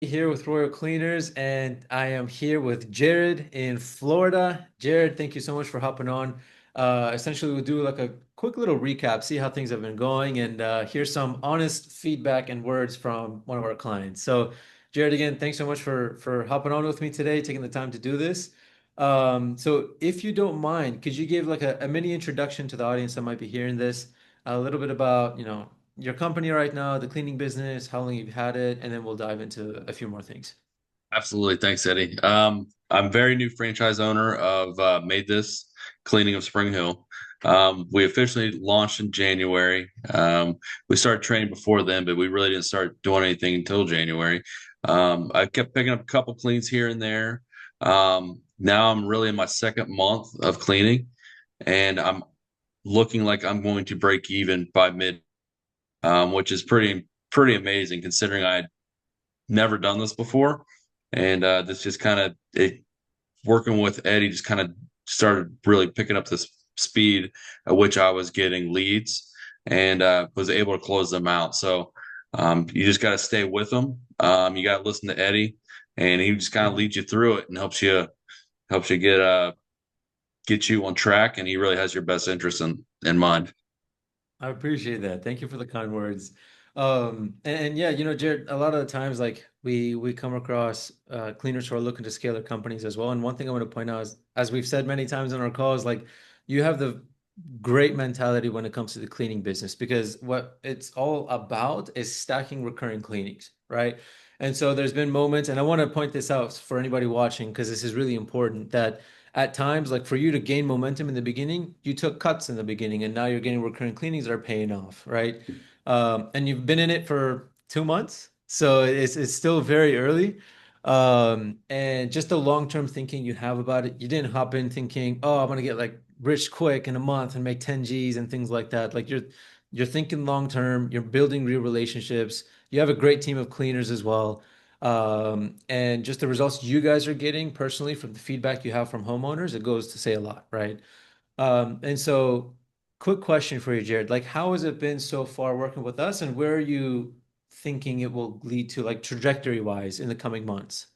here with Royal Cleaners, and I am here with Jared in Florida. Jared, thank you so much for hopping on. Essentially, we'll do like a quick little recap, see how things have been going, and hear some honest feedback and words from one of our clients. So, Jared, again, thanks so much for hopping on with me today, taking the time to do this. So, if you don't mind, could you give like a mini introduction to the audience that might be hearing this? A little bit about, your company right now, the cleaning business, how long you've had it, and then we'll dive into a few more things. Absolutely. Thanks, Eddie. I'm very new franchise owner of Made This Cleaning of Spring Hill. We officially launched in January. We started training before then, but we really didn't start doing anything until January. I kept picking up a couple cleans here and there. Now I'm really in my second month of cleaning, and I'm looking like I'm going to break even by mid, which is pretty amazing considering I'd never done this before. And this just kind of it working with Eddie just kind of started really picking up this speed at which I was getting leads and was able to close them out. So you just got to stay with them. You got to listen to Eddie, and he just kind of Mhm. leads you through it and helps you get you on track. And he really has your best interest in mind. I appreciate that. Thank you for the kind words. And yeah, Jared, a lot of the times like we come across cleaners who are looking to scale their companies as well. And one thing I want to point out is, as we've said many times in our calls, like you have the great mentality when it comes to the cleaning business because what it's all about is stacking recurring cleanings, right? And so there's been moments, and I want to point this out for anybody watching because this is really important that at times, like for you to gain momentum in the beginning, you took cuts in the beginning, and now you're getting recurring cleanings that are paying off, right? And you've been in it for 2 months, so it's still very early. And just the long-term thinking you have about it, you didn't hop in thinking, "Oh, I'm gonna get like rich quick in a month and make 10 G's and things like that." Like you're thinking long term, you're building real relationships. You have a great team of cleaners as well. And just the results you guys are getting personally from the feedback you have from homeowners, it goes to say a lot, right? And so, quick question for you, Jared. Like, how has it been so far working with us, and where are you thinking it will lead to, like trajectory wise, in the coming months?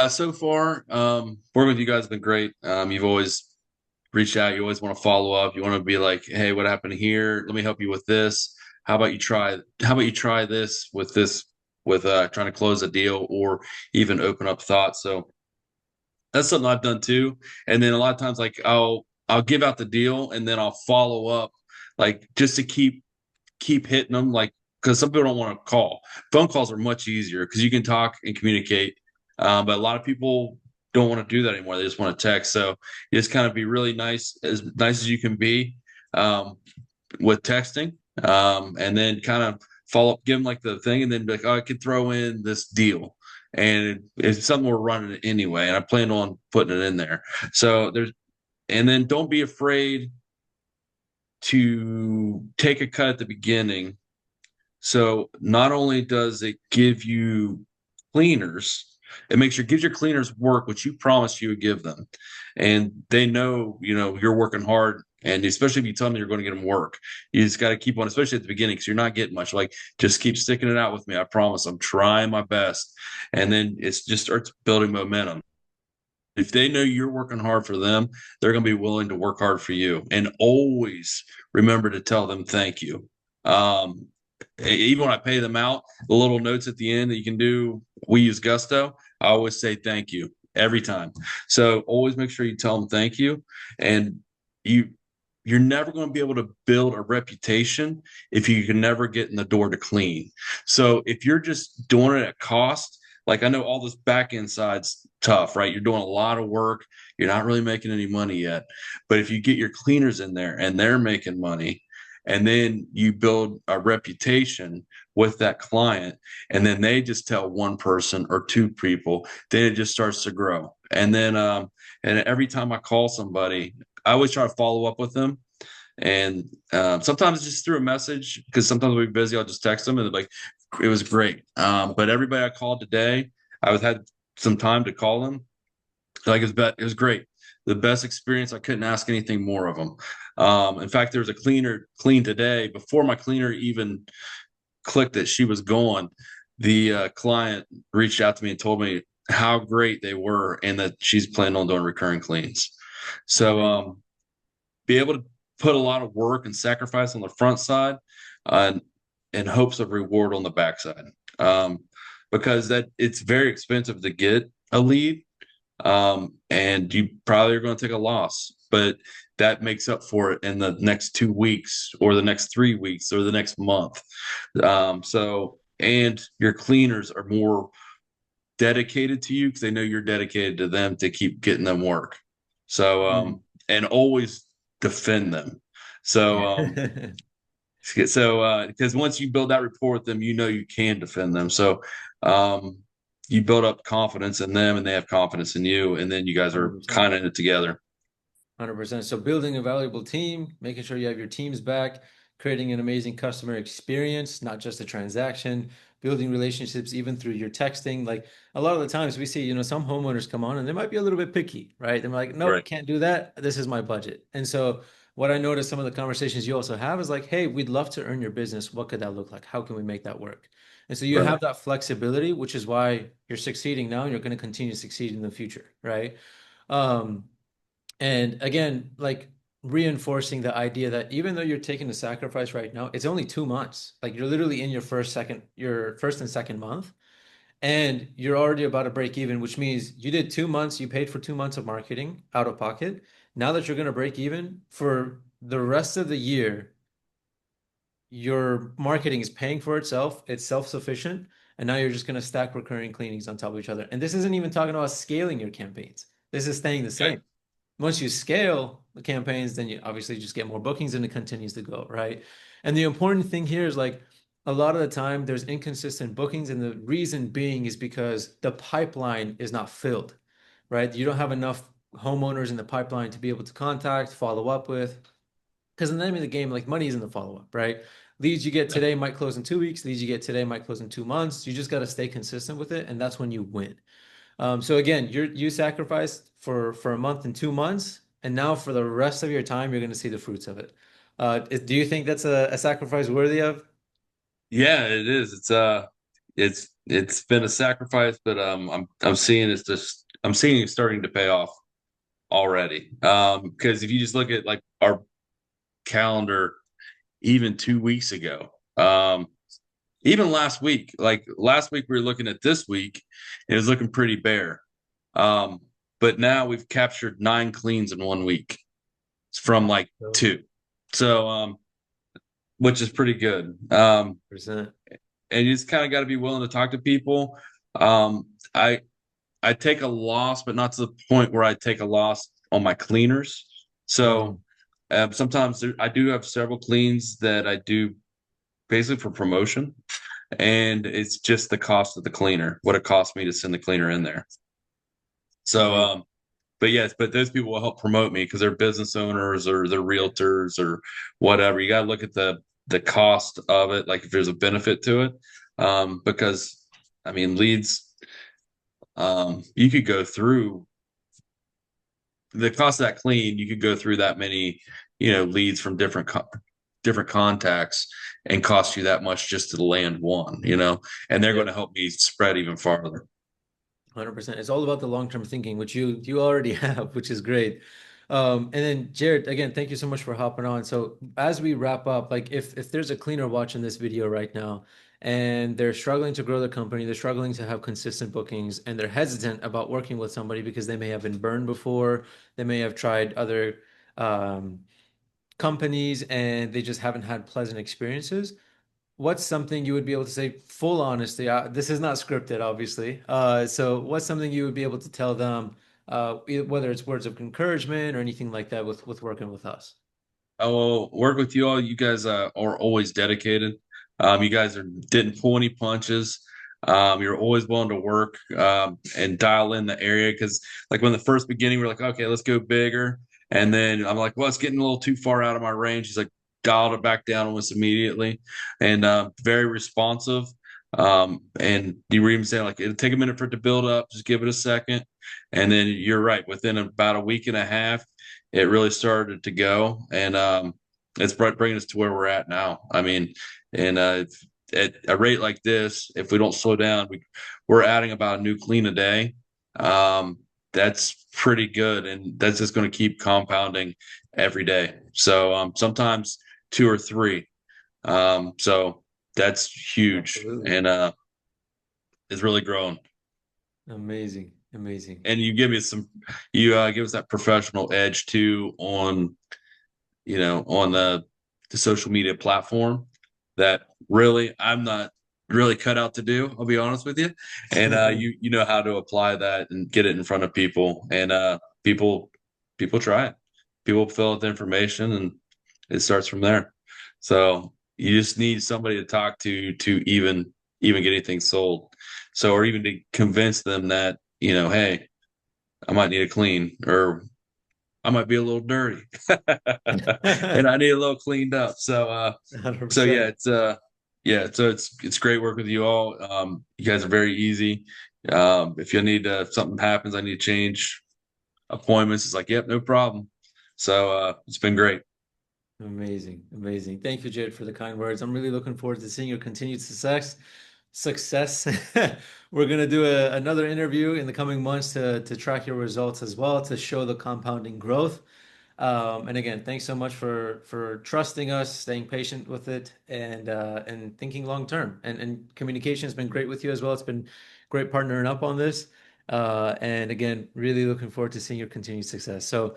So far, working with you guys has been great. You've always reached out. You always want to follow up. You want to be like, "Hey, what happened here? Let me help you with this. How about you try this with trying to close a deal or even open up thoughts." So that's something I've done too. And then a lot of times, like I'll give out the deal and then I'll follow up, like just to keep hitting them, like because some people don't want to call. Phone calls are much easier because you can talk and communicate. But a lot of people don't want to do that anymore. They just want to text. So you just kind of be really nice as you can be um, with texting, and then kind of follow up, give them like the thing, and then be like, oh, I could throw in this deal. And it's something we're running anyway, and I plan on putting it in there. So and then don't be afraid to take a cut at the beginning. So not only does it give you cleaners, gives your cleaners work, which you promised you would give them. And they know, you're working hard. And especially if you tell them you're going to get them work, you just got to keep on, especially at the beginning, because you're not getting much. Like, just keep sticking it out with me. I promise. I'm trying my best. And then it's just starts building momentum. If they know you're working hard for them, they're going to be willing to work hard for you. And always remember to tell them thank you. Um, Even when I pay them out, the little notes at the end that you can do, we use Gusto. I always say thank you every time. So always make sure you tell them thank you. And you you're never going to be able to build a reputation if you can never get in the door to clean. So if you're just doing it at cost, like I know all this back end side's tough, right? You're doing a lot of work, you're not really making any money yet. But if you get your cleaners in there and they're making money, and then you build a reputation with that client, and then they just tell one person or two people, then it just starts to grow. And every time I call somebody, I always try to follow up with them. And sometimes just through a message, because sometimes we'll be busy, I'll just text them and they're like, it was great. But everybody I called today, I was had some time to call them. Like it was great. The best experience. I couldn't ask anything more of them. In fact, there was a cleaner clean today before my cleaner even clicked that she was gone. the client reached out to me and told me how great they were and that she's planning on doing recurring cleans. So Amazing. be able to put a lot of work and sacrifice on the front side uh, in hopes of reward on the backside. Um, because that it's very expensive to get a lead, and you probably are going to take a loss, but that makes up for it in the next 2 weeks or the next 3 weeks or the next month. And your cleaners are more dedicated to you because they know you're dedicated to them to keep getting them work. So, Mm. and always defend them. So, because once you build that rapport with them, you know you can defend them. So, um, you build up confidence in them, and they have confidence in you, and then you guys are 100%. kind of in it together. 100%. So building a valuable team, making sure you have your teams back, creating an amazing customer experience, not just a transaction, building relationships even through your texting. Like a lot of the times we see, some homeowners come on and they might be a little bit picky, right? They're like, nope, Right. can't do that. This is my budget. And so what I noticed some of the conversations you also have is like, hey, we'd love to earn your business. What could that look like? How can we make that work? And so you Right. have that flexibility, which is why you're succeeding now and you're going to continue to succeed in the future, right? Um, and again, like reinforcing the idea that even though you're taking the sacrifice right now, it's only 2 months. Like you're literally in your first and second month, and you're already about to break even, which means you did 2 months, you paid for 2 months of marketing out of pocket. Now that you're going to break even for the rest of the year, your marketing is paying for itself, it's self-sufficient, and now you're just going to stack recurring cleanings on top of each other. And this isn't even talking about scaling your campaigns. This is staying the Okay. same. Once you scale the campaigns, then you obviously just get more bookings and it continues to go, right? And the important thing here is like a lot of the time there's inconsistent bookings, and the reason being is because the pipeline is not filled, right? You don't have enough homeowners in the pipeline to be able to contact, follow up with. Because in the name of the game, like money is in the follow-up, right? Leads you get Yeah. today might close in 2 weeks. Leads you get today might close in 2 months. You just got to stay consistent with it, and that's when you win. So again, you sacrificed for a month and 2 months, and now for the rest of your time, you're going to see the fruits of it. Do you think that's a sacrifice worthy of? Yeah, it is. It's been a sacrifice, but I'm seeing I'm seeing it starting to pay off already. Because if you just look at like our calendar, even 2 weeks ago, even last week we were looking at this week, and it was looking pretty bare. Um, but now we've captured 9 cleans in 1 week from like So, two. So, which is pretty good. percent. And you just kind of got to be willing to talk to people. Um, I take a loss, but not to the point where I take a loss on my cleaners. So Mm, sometimes I do have several cleans that I do basically for promotion, and it's just the cost of the cleaner, what it costs me to send the cleaner in there. So, amazing. but yes, but those people will help promote me because they're business owners or they're realtors or whatever. You got to look at the cost of it, like if there's a benefit to it, because I mean leads. You could go through the cost of that clean. You could go through that many, leads from different contacts and cost you that much just to land one. And they're going Yep. to help me spread even farther. 100%. It's all about the long-term thinking, which you already have, which is great. And then Jared, again, thank you so much for hopping on. So as we wrap up, like if there's a cleaner watching this video right now and they're struggling to grow their company, they're struggling to have consistent bookings, and they're hesitant about working with somebody because they may have been burned before, they may have tried other um, companies and they just haven't had pleasant experiences. What's something you would be able to say full honesty? This is not scripted, obviously. So what's something you would be able to tell them, whether it's words of encouragement or anything like that with working with us? I will work with you all. You guys are always dedicated. You guys didn't pull any punches. You're always willing to work and dial in the area because, like, when the first beginning, we're like, okay, let's go bigger. And then I'm like, well, it's getting a little too far out of my range. He's like, dialed it back down almost immediately and very responsive. And you were even saying, like, it'll take a minute for it to build up. Just give it a second. And then you're right. Within about a week and a half, it really started to go, and it's bringing us to where we're at now. I mean, and at a rate like this, if we don't slow down, we're adding about a new clean a day. That's pretty good, and that's just going to keep compounding every day. So sometimes two or three. So that's huge, Absolutely. and it's really grown. Amazing. Amazing. And you give us that professional edge too on on the social media platform that really I'm not really cut out to do. I'll be honest with you. And you know how to apply that and get it in front of people, and people people try it. People fill out the information, and it starts from there. So you just need somebody to talk to even get anything sold. So or even to convince them that hey, I might need a clean, or I might be a little dirty and I need a little cleaned up. So yeah, 100%. yeah, so it's great work with you all. You guys are very easy. If you need if something happens, I need to change appointments. It's like, yep, no problem. So it's been great. Amazing. Amazing. Thank you, Jared, for the kind words. I'm really looking forward to seeing your continued success. We're gonna do another interview in the coming months to track your results as well, to show the compounding growth. And again, thanks so much for trusting us, staying patient with it, and thinking long term. And communication has been great with you as well. It's been great partnering up on this. And again, really looking forward to seeing your continued success. So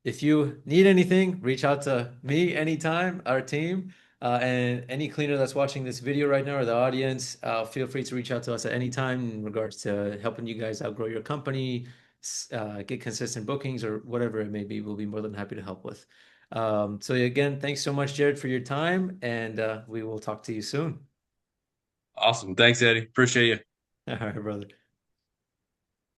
if you need anything, reach out to me anytime, our team. And any cleaner that's watching this video right now or the audience, feel free to reach out to us at any time in regards to helping you guys outgrow your company, get consistent bookings or whatever it may be. We'll be more than happy to help with. So again, thanks so much, Jared, for your time, and we will talk to you soon. Awesome. Thanks, Eddie. Appreciate you. All right, brother.